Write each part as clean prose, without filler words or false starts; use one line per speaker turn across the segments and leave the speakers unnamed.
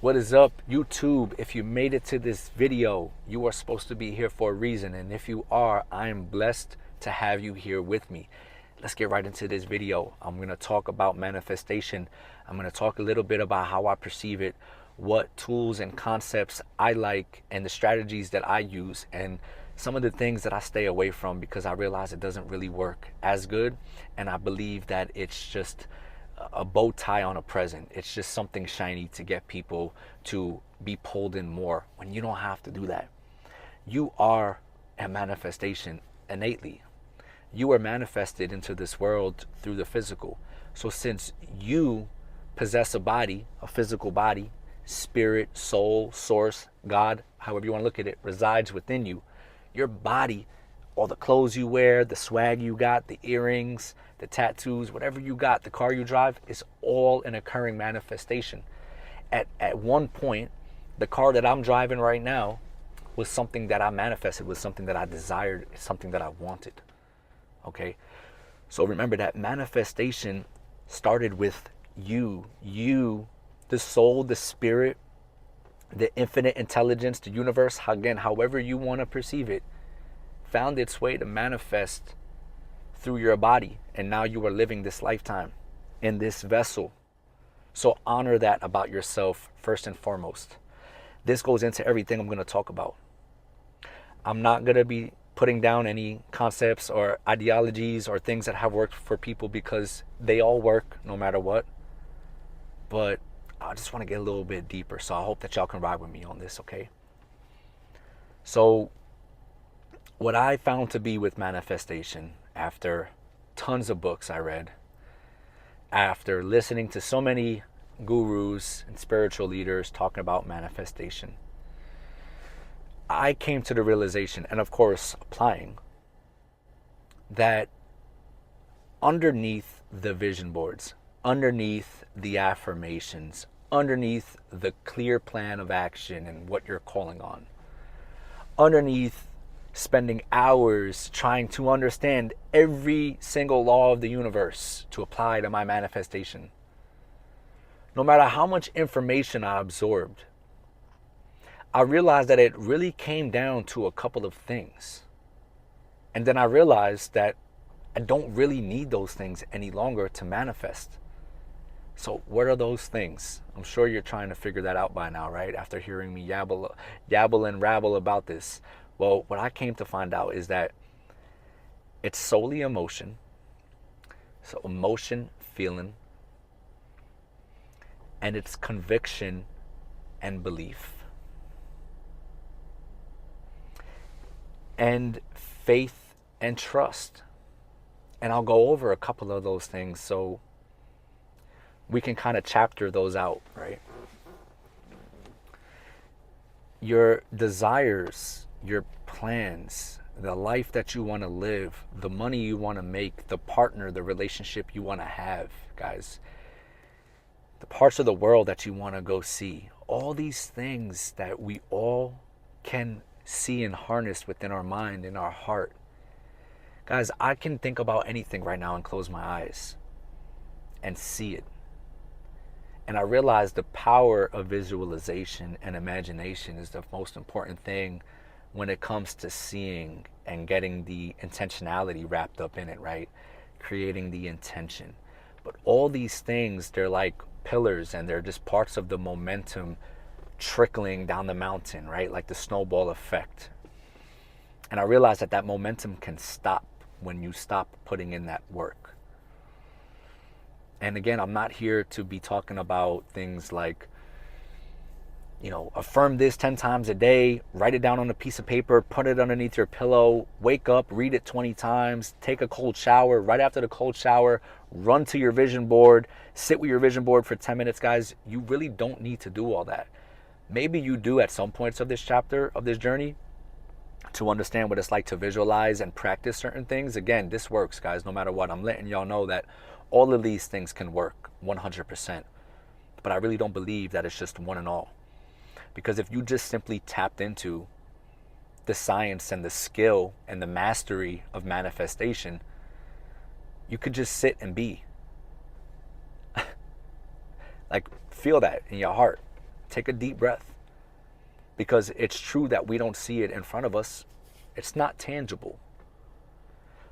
What is up, YouTube? If you made it to this video, you are supposed to be here for a reason. And if you are, I am blessed to have you here with me. Let's get right into this video. I'm going to talk about manifestation. I'm going to talk a little bit about how I perceive it, what tools and concepts I like, and the strategies that I use, and some of the things that I stay away from because I realize it doesn't really work as good. And I believe that it's just a bow tie on a present. It's just something shiny to get people to be pulled in more when you don't have to do that. You are a manifestation innately. You are manifested into this world through the physical. So since you possess a body, a physical body, spirit, soul, source, God, however you want to look at it, resides within you. Your body, all the clothes you wear, the swag you got, the earrings, the tattoos, whatever you got, the car you drive, is all an occurring manifestation. At one point, the car that I'm driving right now was something that I manifested, was something that I desired, something that I wanted. Okay? So remember that manifestation started with you, the soul, the spirit, the infinite intelligence, the universe, again, however you want to perceive it, found its way to manifest through your body. And now you are living this lifetime in this vessel. So honor that about yourself first and foremost. This goes into everything I'm going to talk about. I'm not going to be putting down any concepts or ideologies or things that have worked for people because they all work no matter what. But I just want to get a little bit deeper. So I hope that y'all can ride with me on this, okay? So what I found to be with manifestation after tons of books I read, after listening to so many gurus and spiritual leaders talking about manifestation, I came to the realization, and of course applying, that underneath the vision boards, underneath the affirmations, underneath the clear plan of action and what you're calling on, underneath spending hours trying to understand every single law of the universe to apply to my manifestation, no matter how much information I absorbed, I realized that it really came down to a couple of things. And then I realized that I don't really need those things any longer to manifest. So what are those things? I'm sure you're trying to figure that out by now, right? After hearing me yabble and rabble about this. Well, what I came to find out is that it's solely emotion. So emotion, feeling, and it's conviction and belief. And faith and trust. And I'll go over a couple of those things so we can kind of chapter those out, right? Your desires, your plans, the life that you want to live, the money you want to make, the partner, the relationship you want to have, guys, the parts of the world that you want to go see, all these things that we all can see and harness within our mind, in our heart. Guys, I can think about anything right now and close my eyes and see it. And I realize the power of visualization and imagination is the most important thing when it comes to seeing and getting the intentionality wrapped up in it, right? Creating the intention. But all these things, they're like pillars and they're just parts of the momentum trickling down the mountain, right? Like the snowball effect. And I realized that that momentum can stop when you stop putting in that work. And again, I'm not here to be talking about things like, affirm this 10 times a day, write it down on a piece of paper, put it underneath your pillow, wake up, read it 20 times, take a cold shower. Right after the cold shower, run to your vision board, sit with your vision board for 10 minutes, guys. You really don't need to do all that. Maybe you do at some points of this chapter, of this journey, to understand what it's like to visualize and practice certain things. Again, this works, guys, no matter what. I'm letting y'all know that all of these things can work 100%. But I really don't believe that it's just one and all. Because if you just simply tapped into the science and the skill and the mastery of manifestation, you could just sit and be. Like, feel that in your heart. Take a deep breath. Because it's true that we don't see it in front of us. It's not tangible.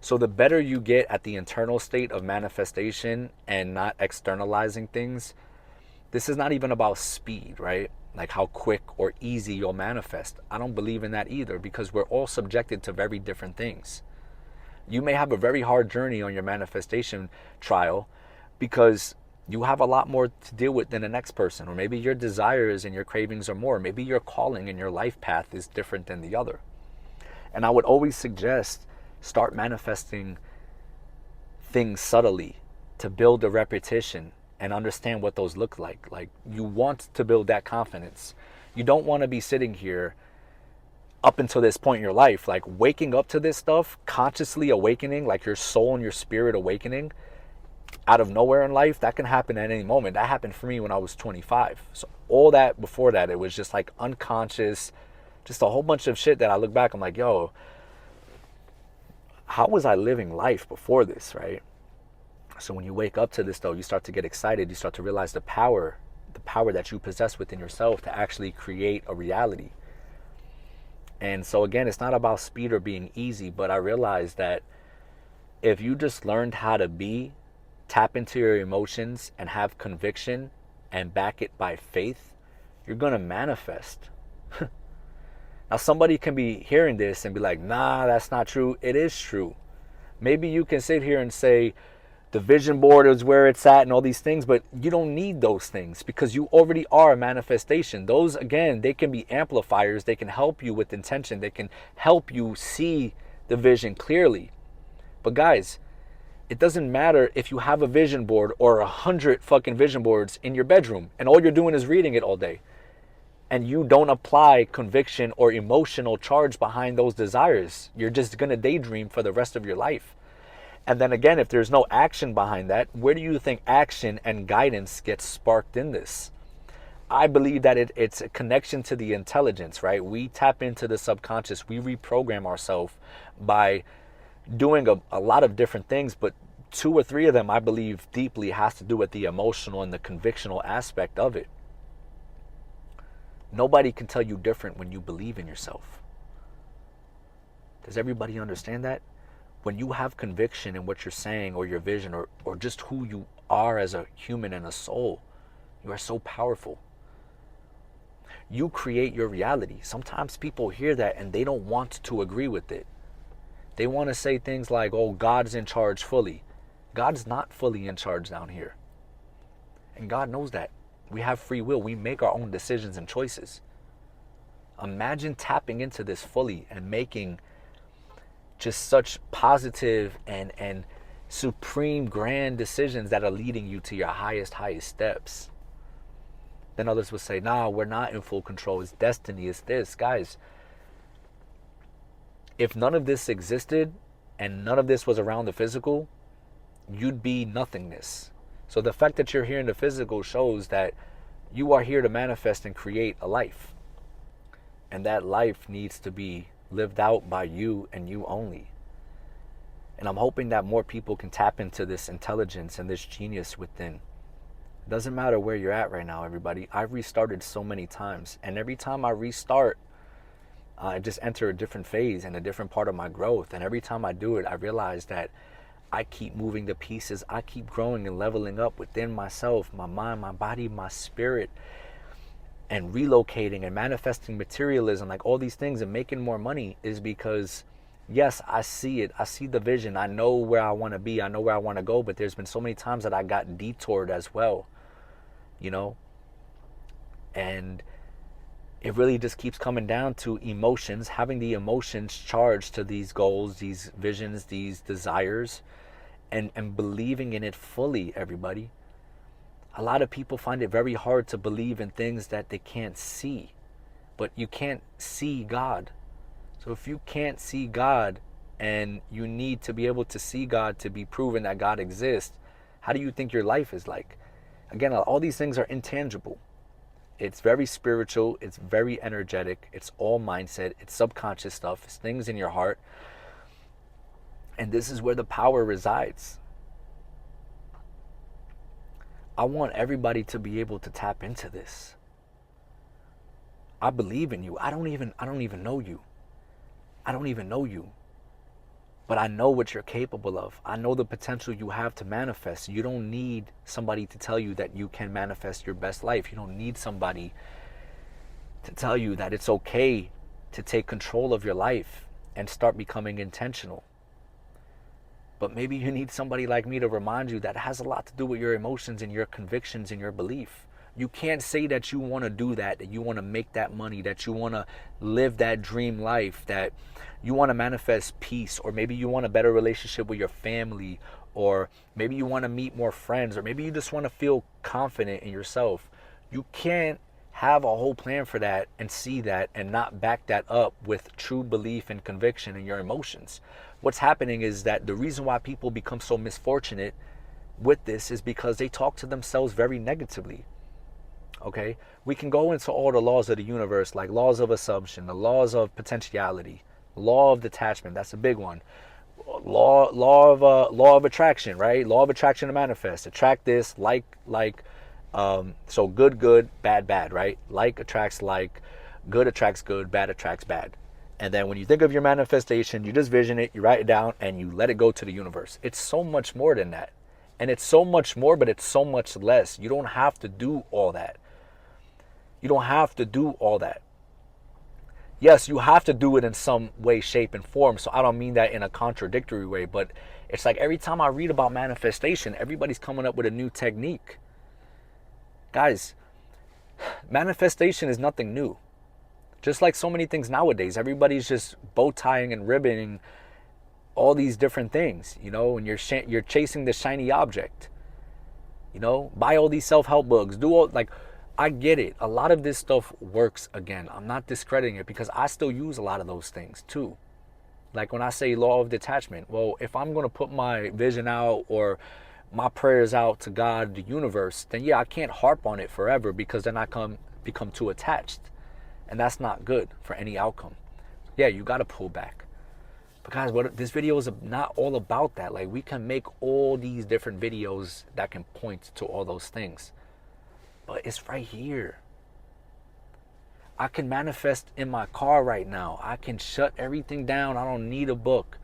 So the better you get at the internal state of manifestation and not externalizing things, this is not even about speed, right? Like how quick or easy you'll manifest. I don't believe in that either, because we're all subjected to very different things. You may have a very hard journey on your manifestation trial because you have a lot more to deal with than the next person. Or maybe your desires and your cravings are more. Maybe your calling and your life path is different than the other. And I would always suggest start manifesting things subtly to build a repetition and understand what those look like. Like, you want to build that confidence. You don't want to be sitting here up until this point in your life, like waking up to this stuff, consciously awakening, like your soul and your spirit awakening out of nowhere in life. That can happen at any moment. That happened for me when I was 25. So all that before that, it was just like unconscious, just a whole bunch of shit that I look back, I'm like, yo, how was I living life before this, right? So when you wake up to this though, you start to get excited. You start to realize the power that you possess within yourself to actually create a reality. And so again, it's not about speed or being easy, but I realized that if you just learned how to be, tap into your emotions and have conviction and back it by faith, you're going to manifest. Now, somebody can be hearing this and be like, nah, that's not true. It is true. Maybe you can sit here and say the vision board is where it's at and all these things, but you don't need those things because you already are a manifestation. Those, again, they can be amplifiers. They can help you with intention. They can help you see the vision clearly. But guys, it doesn't matter if you have a vision board or 100 fucking vision boards in your bedroom and all you're doing is reading it all day, and you don't apply conviction or emotional charge behind those desires. You're just going to daydream for the rest of your life. And then again, if there's no action behind that, where do you think action and guidance gets sparked in this? I believe that it's a connection to the intelligence, right? We tap into the subconscious. We reprogram ourselves by doing a lot of different things, but 2 or 3 of them, I believe, deeply has to do with the emotional and the convictional aspect of it. Nobody can tell you different when you believe in yourself. Does everybody understand that? When you have conviction in what you're saying or your vision or just who you are as a human and a soul, you are so powerful. You create your reality. Sometimes people hear that and they don't want to agree with it. They want to say things like, oh, God's in charge fully. God's not fully in charge down here. And God knows that. We have free will. We make our own decisions and choices. Imagine tapping into this fully and making just such positive and supreme grand decisions that are leading you to your highest steps. Then others will say, nah, we're not in full control. It's destiny. It's this. Guys, if none of this existed and none of this was around the physical, you'd be nothingness. So the fact that you're here in the physical shows that you are here to manifest and create a life. And that life needs to be lived out by you and you only. And I'm hoping that more people can tap into this intelligence and this genius within. It doesn't matter where you're at right now, everybody. I've restarted so many times. And every time I restart, I just enter a different phase and a different part of my growth. And every time I do it, I realize that I keep moving the pieces. I keep growing and leveling up within myself, my mind, my body, my spirit, and relocating and manifesting materialism, like all these things, and making more money is because, yes, I see it. I see the vision. I know where I want to be. I know where I want to go. But there's been so many times that I got detoured as well, you know? And it really just keeps coming down to emotions, having the emotions charged to these goals, these visions, these desires, and believing in it fully, everybody. A lot of people find it very hard to believe in things that they can't see, but you can't see God. So if you can't see God and you need to be able to see God to be proven that God exists, how do you think your life is like? Again, all these things are intangible. It's very spiritual. It's very energetic. It's all mindset. It's subconscious stuff. It's things in your heart. And this is where the power resides. I want everybody to be able to tap into this. I believe in you. I don't even know you. I don't even know you. But I know what you're capable of. I know the potential you have to manifest. You don't need somebody to tell you that you can manifest your best life. You don't need somebody to tell you that it's okay to take control of your life and start becoming intentional. But maybe you need somebody like me to remind you that it has a lot to do with your emotions and your convictions and your belief. You can't say that you want to do that you want to make that money, that you want to live that dream life, that you want to manifest peace, or maybe you want a better relationship with your family, or maybe you want to meet more friends, or maybe you just want to feel confident in yourself. You can't have a whole plan for that and see that and not back that up with true belief and conviction in your emotions. What's happening is that the reason why people become so misfortunate with this is because they talk to themselves very negatively. Okay, we can go into all the laws of the universe, like laws of assumption, the laws of potentiality, law of detachment. That's a big one. Law of attraction, right? Law of attraction to manifest. Attract this, so good, bad, right? Like attracts like, good attracts good, bad attracts bad. And then when you think of your manifestation, you just vision it, you write it down, and you let it go to the universe. It's so much more than that. And it's so much more, but it's so much less. You don't have to do all that. You don't have to do all that. Yes, you have to do it in some way, shape, and form. So I don't mean that in a contradictory way, but it's like every time I read about manifestation, everybody's coming up with a new technique. Guys, manifestation is nothing new. Just like so many things nowadays, everybody's just bow tying and ribboning all these different things, and you're chasing the shiny object. Buy all these self-help books, do all, like, I get it. A lot of this stuff works. Again, I'm not discrediting it because I still use a lot of those things too. Like when I say law of detachment, well, if I'm going to put my vision out or my prayers out to God, the universe, then yeah, I can't harp on it forever because then I become too attached. And that's not good for any outcome. Yeah, you got to pull back. But guys, this video is not all about that. Like, we can make all these different videos that can point to all those things. But it's right here. I can manifest in my car right now. I can shut everything down. I don't need a book.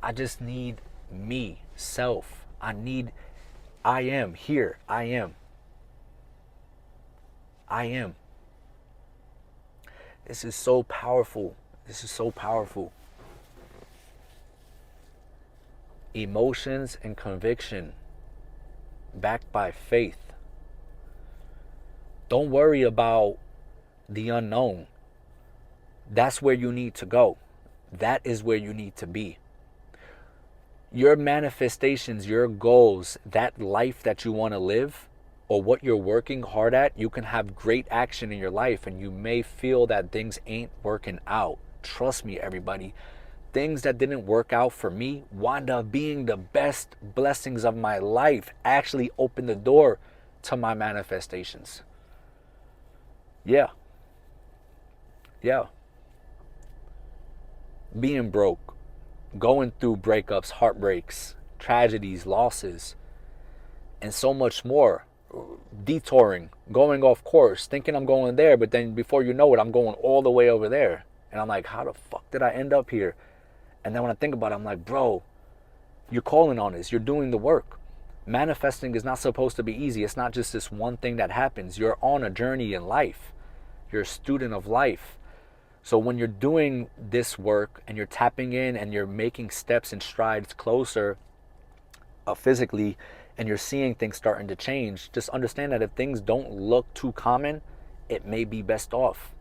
I just need me, self. I am here. I am. This is so powerful. This is so powerful. Emotions and conviction backed by faith. Don't worry about the unknown. That's where you need to go. That is where you need to be. Your manifestations, your goals, that life that you want to live, or what you're working hard at, you can have great action in your life and you may feel that things ain't working out. Trust me, everybody. Things that didn't work out for me wound up being the best blessings of my life. Actually opened the door to my manifestations. Yeah. Being broke, going through breakups, heartbreaks, tragedies, losses, and so much more. Detouring, going off course, thinking I'm going there, but then before you know it, I'm going all the way over there. And I'm like, how the fuck did I end up here? And then when I think about it, I'm like, bro, you're calling on this. You're doing the work. Manifesting is not supposed to be easy. It's not just this one thing that happens. You're on a journey in life. You're a student of life. So when you're doing this work and you're tapping in and you're making steps and strides closer physically, and you're seeing things starting to change, just understand that if things don't look too common, it may be best off.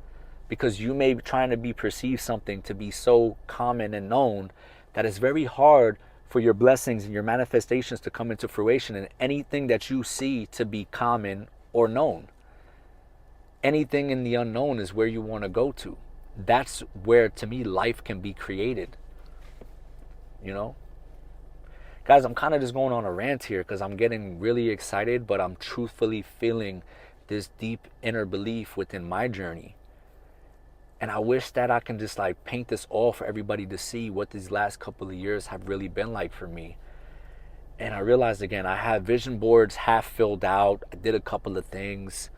Because you may be trying to be perceived something to be so common and known that it's very hard for your blessings and your manifestations to come into fruition, and anything that you see to be common or known. Anything in the unknown is where you want to go to. That's where, to me, life can be created. Guys, I'm kind of just going on a rant here because I'm getting really excited, but I'm truthfully feeling this deep inner belief within my journey. And I wish that I can just like paint this all for everybody to see what these last couple of years have really been like for me. And I realized again, I have vision boards half filled out. I did a couple of things.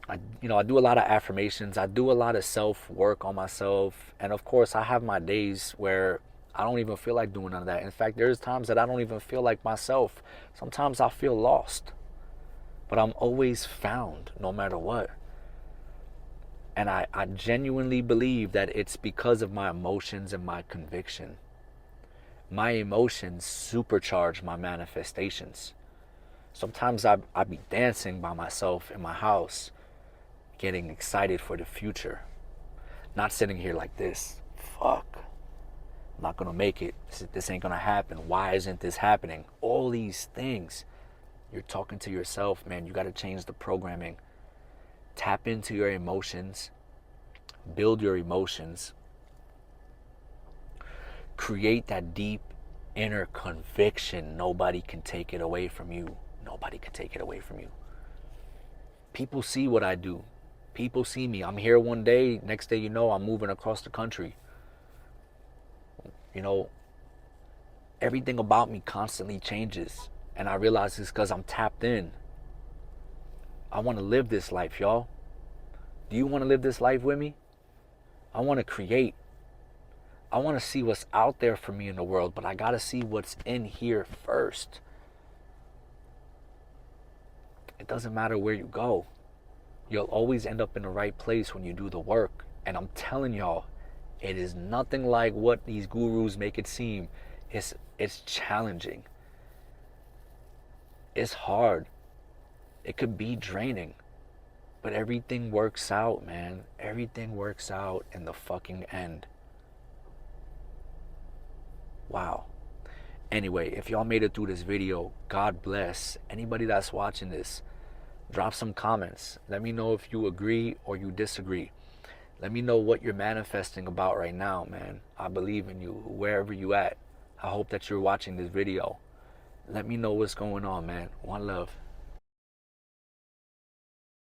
I do a lot of affirmations. I do a lot of self work on myself. And of course, I have my days where I don't even feel like doing none of that. In fact, there's times that I don't even feel like myself. Sometimes I feel lost, but I'm always found no matter what. And I genuinely believe that it's because of my emotions and my conviction. My emotions supercharge my manifestations. Sometimes I be dancing by myself in my house, getting excited for the future. Not sitting here like this. Fuck. I'm not gonna make it. This ain't gonna happen. Why isn't this happening? All these things. You're talking to yourself, man. You gotta change the programming. Tap into your emotions. Build your emotions. Create that deep inner conviction. Nobody can take it away from you. Nobody can take it away from you. People see what I do. People see me. I'm here one day. Next day, I'm moving across the country. Everything about me constantly changes. And I realize it's because I'm tapped in. I want to live this life, y'all. Do you want to live this life with me? I want to create. I want to see what's out there for me in the world, but I got to see what's in here first. It doesn't matter where you go. You'll always end up in the right place when you do the work. And I'm telling y'all, it is nothing like what these gurus make it seem. It's challenging. It's hard. It could be draining. But everything works out, man. Everything works out in the fucking end. Wow. Anyway, if y'all made it through this video, God bless. Anybody that's watching this, drop some comments. Let me know if you agree or you disagree. Let me know what you're manifesting about right now, man. I believe in you, wherever you at. I hope that you're watching this video. Let me know what's going on, man. One love.